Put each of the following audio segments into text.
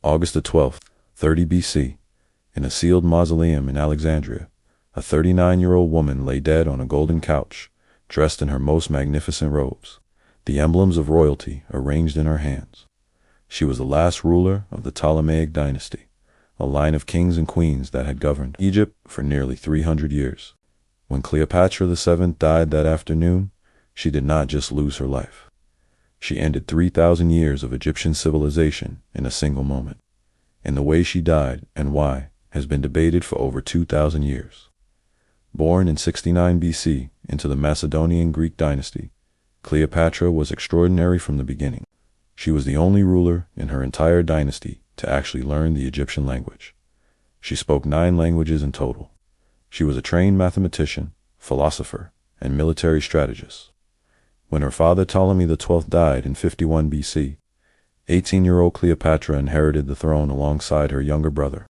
August the 12th, 30 BC, in a sealed mausoleum in Alexandria, a 39-year-old woman lay dead on a golden couch, dressed in her most magnificent robes, the emblems of royalty arranged in her hands. She was the last ruler of the Ptolemaic dynasty, a line of kings and queens that had governed Egypt for nearly 300 years. When Cleopatra VII died that afternoon, she did not just lose her life. She ended 3,000 years of Egyptian civilization in a single moment. And the way she died and why has been debated for over 2,000 years. Born in 69 BC into the Macedonian Greek dynasty, Cleopatra was extraordinary from the beginning. She was the only ruler in her entire dynasty to actually learn the Egyptian language. She spoke 9 languages in total. She was a trained mathematician, philosopher, and military strategist. When her father Ptolemy XII died in 51 BC, 18-year-old Cleopatra inherited the throne alongside her younger brother.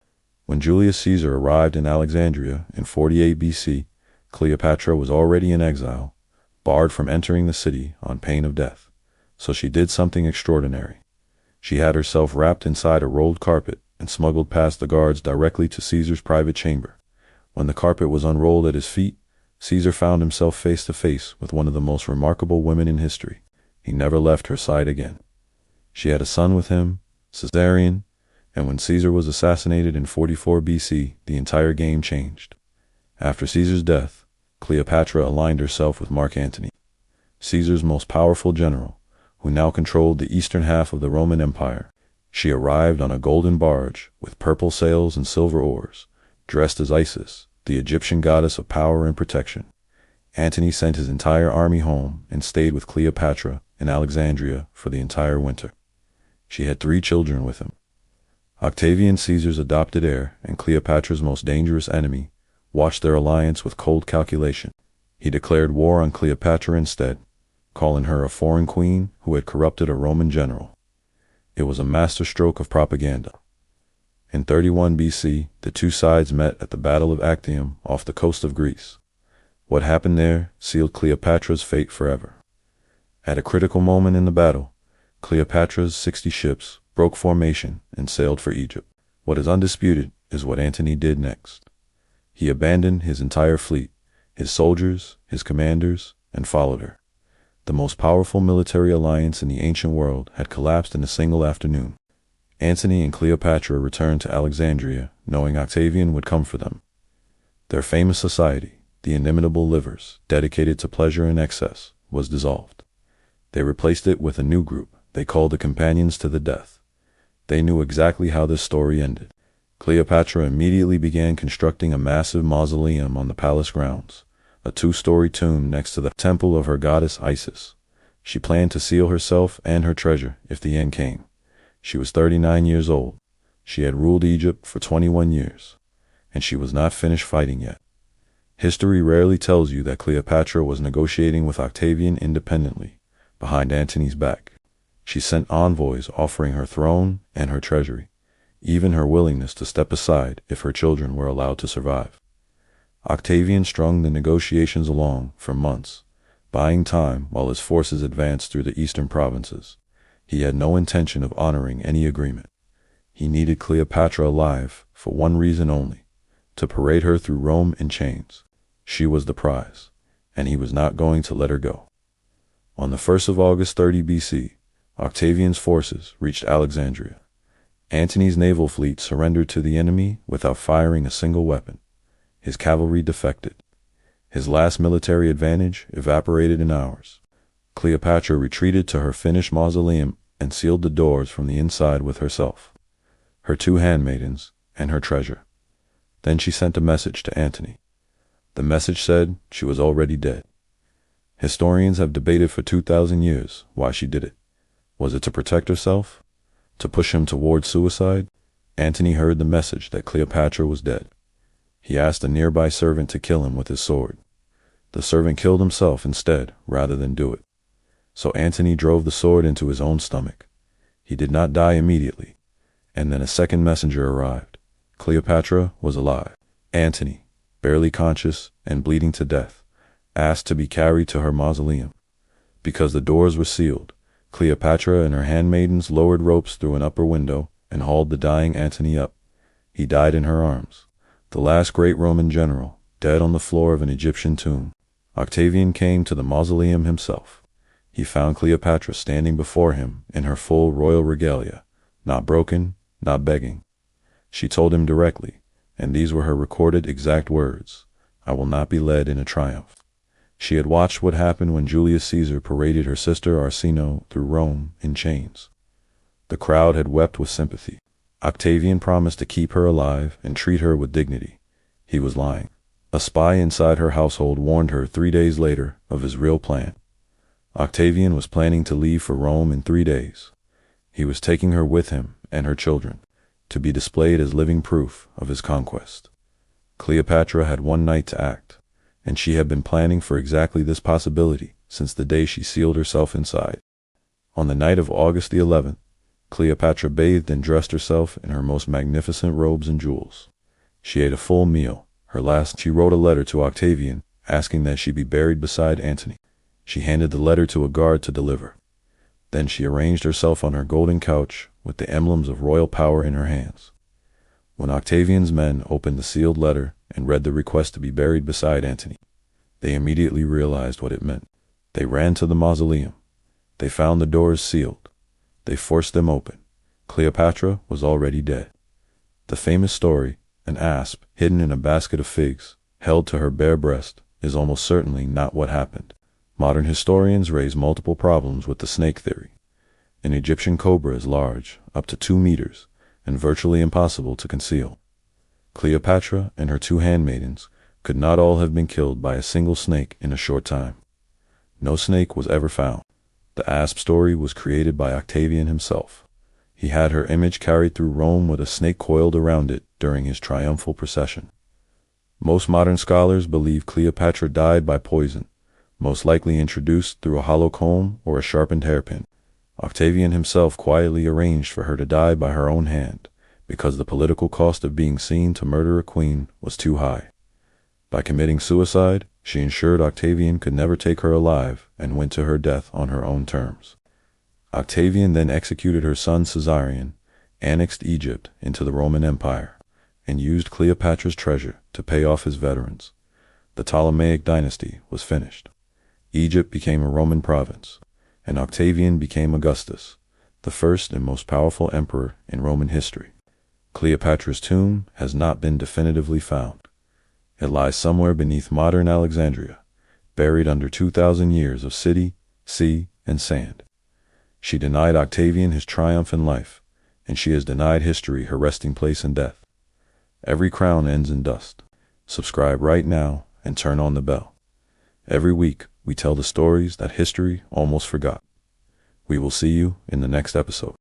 When Julius Caesar arrived in Alexandria in 48 BC, Cleopatra was already in exile, barred from entering the city on pain of death. So she did something extraordinary. She had herself wrapped inside a rolled carpet and smuggled past the guards directly to Caesar's private chamber. When the carpet was unrolled at his feet, Caesar found himself face to face with one of the most remarkable women in history. He never left her side again. She had a son with him, Caesarion, and when Caesar was assassinated in 44 BC, the entire game changed. After Caesar's death, Cleopatra aligned herself with Mark Antony, Caesar's most powerful general, who now controlled the eastern half of the Roman Empire. She arrived on a golden barge with purple sails and silver oars, dressed as Isis, the Egyptian goddess of power and protection. Antony sent his entire army home and stayed with Cleopatra in Alexandria for the entire winter. She had 3 children with him. Octavian, Caesar's adopted heir and Cleopatra's most dangerous enemy, watched their alliance with cold calculation. He declared war on Cleopatra instead, calling her a foreign queen who had corrupted a Roman general. It was a masterstroke of propaganda. In 31 BC, the 2 sides met at the Battle of Actium off the coast of Greece. What happened there sealed Cleopatra's fate forever. At a critical moment in the battle, Cleopatra's 60 ships broke formation and sailed for Egypt. What is undisputed is what Antony did next. He abandoned his entire fleet, his soldiers, his commanders, and followed her. The most powerful military alliance in the ancient world had collapsed in a single afternoon. Antony and Cleopatra returned to Alexandria, knowing Octavian would come for them. Their famous society, the Inimitable Livers, dedicated to pleasure and excess, was dissolved. They replaced it with a new group they called the Companions to the Death. They knew exactly how this story ended. Cleopatra immediately began constructing a massive mausoleum on the palace grounds, a 2-story tomb next to the temple of her goddess Isis. She planned to seal herself and her treasure if the end came. She was 39 years old. She had ruled Egypt for 21 years, and she was not finished fighting yet. History rarely tells you that Cleopatra was negotiating with Octavian independently, behind Antony's back. She sent envoys offering her throne and her treasury, even her willingness to step aside if her children were allowed to survive. Octavian strung the negotiations along for months, buying time while his forces advanced through the eastern provinces. He had no intention of honoring any agreement. He needed Cleopatra alive for one reason only, to parade her through Rome in chains. She was the prize, and he was not going to let her go. On the 1st of August 30 BC, Octavian's forces reached Alexandria. Antony's naval fleet surrendered to the enemy without firing a single weapon. His cavalry defected. His last military advantage evaporated in hours. Cleopatra retreated to her finished mausoleum and sealed the doors from the inside with herself, her 2 handmaidens, and her treasure. Then she sent a message to Antony. The message said she was already dead. Historians have debated for 2,000 years why she did it. Was it to protect herself? To push him toward suicide? Antony heard the message that Cleopatra was dead. He asked a nearby servant to kill him with his sword. The servant killed himself instead, rather than do it. So Antony drove the sword into his own stomach. He did not die immediately, and then a second messenger arrived. Cleopatra was alive. Antony, barely conscious and bleeding to death, asked to be carried to her mausoleum. Because the doors were sealed, Cleopatra and her handmaidens lowered ropes through an upper window and hauled the dying Antony up. He died in her arms, the last great Roman general, dead on the floor of an Egyptian tomb. Octavian came to the mausoleum himself. He found Cleopatra standing before him in her full royal regalia, not broken, not begging. She told him directly, and these were her recorded exact words, "I will not be led in a triumph." She had watched what happened when Julius Caesar paraded her sister Arsinoe through Rome in chains. The crowd had wept with sympathy. Octavian promised to keep her alive and treat her with dignity. He was lying. A spy inside her household warned her 3 days later of his real plan. Octavian was planning to leave for Rome in 3 days. He was taking her with him and her children, to be displayed as living proof of his conquest. Cleopatra had one night to act, and she had been planning for exactly this possibility since the day she sealed herself inside. On the night of August the 11th, Cleopatra bathed and dressed herself in her most magnificent robes and jewels. She ate a full meal. She wrote a letter to Octavian asking that she be buried beside Antony. She handed the letter to a guard to deliver. Then she arranged herself on her golden couch with the emblems of royal power in her hands. When Octavian's men opened the sealed letter and read the request to be buried beside Antony, they immediately realized what it meant. They ran to the mausoleum. They found the doors sealed. They forced them open. Cleopatra was already dead. The famous story, an asp hidden in a basket of figs, held to her bare breast, is almost certainly not what happened. Modern historians raise multiple problems with the snake theory. An Egyptian cobra is large, up to 2 meters, and virtually impossible to conceal. Cleopatra and her 2 handmaidens could not all have been killed by a single snake in a short time. No snake was ever found. The asp story was created by Octavian himself. He had her image carried through Rome with a snake coiled around it during his triumphal procession. Most modern scholars believe Cleopatra died by poison, most likely introduced through a hollow comb or a sharpened hairpin. Octavian himself quietly arranged for her to die by her own hand, because the political cost of being seen to murder a queen was too high. By committing suicide, she ensured Octavian could never take her alive and went to her death on her own terms. Octavian then executed her son Caesarion, annexed Egypt into the Roman Empire, and used Cleopatra's treasure to pay off his veterans. The Ptolemaic dynasty was finished. Egypt became a Roman province, and Octavian became Augustus, the first and most powerful emperor in Roman history. Cleopatra's tomb has not been definitively found. It lies somewhere beneath modern Alexandria, buried under 2,000 years of city, sea, and sand. She denied Octavian his triumph in life, and she has denied history her resting place in death. Every crown ends in dust. Subscribe right now and turn on the bell. Every week, we tell the stories that history almost forgot. We will see you in the next episode.